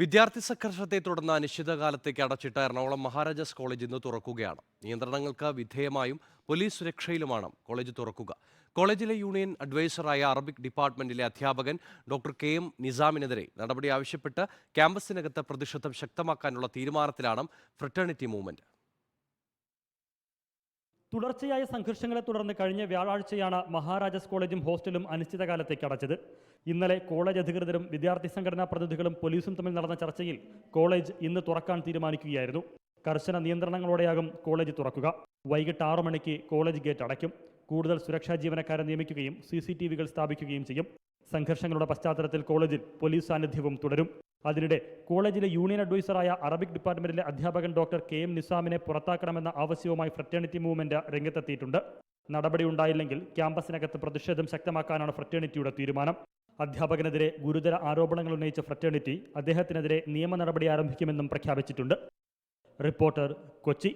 വിദ്യാർത്ഥി സംഘർഷത്തെ തുടർന്ന് അനിശ്ചിതകാലത്തേക്ക് അടച്ചിട്ട എറണാകുളം മഹാരാജാസ് കോളേജ് ഇന്ന് തുറക്കുകയാണ്. നിയന്ത്രണങ്ങൾക്ക് വിധേയമായും പോലീസ് സുരക്ഷയിലുമാണ് കോളേജ് തുറക്കുക. കോളേജിലെ യൂണിയൻ അഡ്വൈസറായ അറബിക് ഡിപ്പാർട്ട്മെന്റിലെ അധ്യാപകൻ ഡോക്ടർ കെ.എം. നിസാമിനെതിരെ നടപടി ആവശ്യപ്പെട്ട് ക്യാമ്പസിനകത്ത് പ്രതിഷേധം ശക്തമാക്കാനുള്ള തീരുമാനത്തിലാണ് ഫ്രറ്റേണിറ്റി മൂവ്മെന്റ്. തുടർച്ചയായ സംഘർഷങ്ങളെ തുടർന്ന് കഴിഞ്ഞ വ്യാഴാഴ്ചയാണ് മഹാരാജാസ് കോളേജും ഹോസ്റ്റലും അനിശ്ചിതകാലത്തേക്ക് അടച്ചത്. ഇന്നലെ കോളേജ് അധികൃതരും വിദ്യാർത്ഥി സംഘടനാ പ്രതിനിധികളും പോലീസും തമ്മിൽ നടന്ന ചർച്ചയിൽ കോളേജ് ഇന്ന് തുറക്കാൻ തീരുമാനിക്കുകയായിരുന്നു. കർശന നിയന്ത്രണങ്ങളോടെയാകും കോളേജ് തുറക്കുക. വൈകിട്ട് 6 മണിക്ക് കോളേജ് ഗേറ്റ് അടയ്ക്കും. കൂടുതൽ സുരക്ഷാ ജീവനക്കാരെ നിയമിക്കുകയും CCTV-കൾ സ്ഥാപിക്കുകയും ചെയ്യും. സംഘർഷങ്ങളുടെ പശ്ചാത്തലത്തിൽ കോളേജിൽ പോലീസ് സാന്നിധ്യവും തുടരും. അതിനിടെ കോളേജിലെ യൂണിയൻ അഡ്വൈസറായ അറബിക് ഡിപ്പാർട്ട്മെന്റിലെ അധ്യാപകൻ ഡോക്ടർ കെ.എം. നിസാമിനെ പുറത്താക്കണമെന്ന ആവശ്യവുമായി ഫ്രറ്റേണിറ്റി മൂവ്മെന്റ് രംഗത്തെത്തിയിട്ടുണ്ട്. നടപടി ഉണ്ടായില്ലെങ്കിൽ ക്യാമ്പസിനകത്ത് പ്രതിഷേധം ശക്തമാക്കാനാണ് ഫ്രറ്റേണിറ്റിയുടെ തീരുമാനം. അധ്യാപകനെതിരെ ഗുരുതര ആരോപണങ്ങൾ ഉന്നയിച്ച ഫ്രറ്റേണിറ്റി അദ്ദേഹത്തിനെതിരെ നിയമ നടപടി ആരംഭിക്കുമെന്നും പ്രഖ്യാപിച്ചിട്ടുണ്ട്. റിപ്പോർട്ടർ, കൊച്ചി.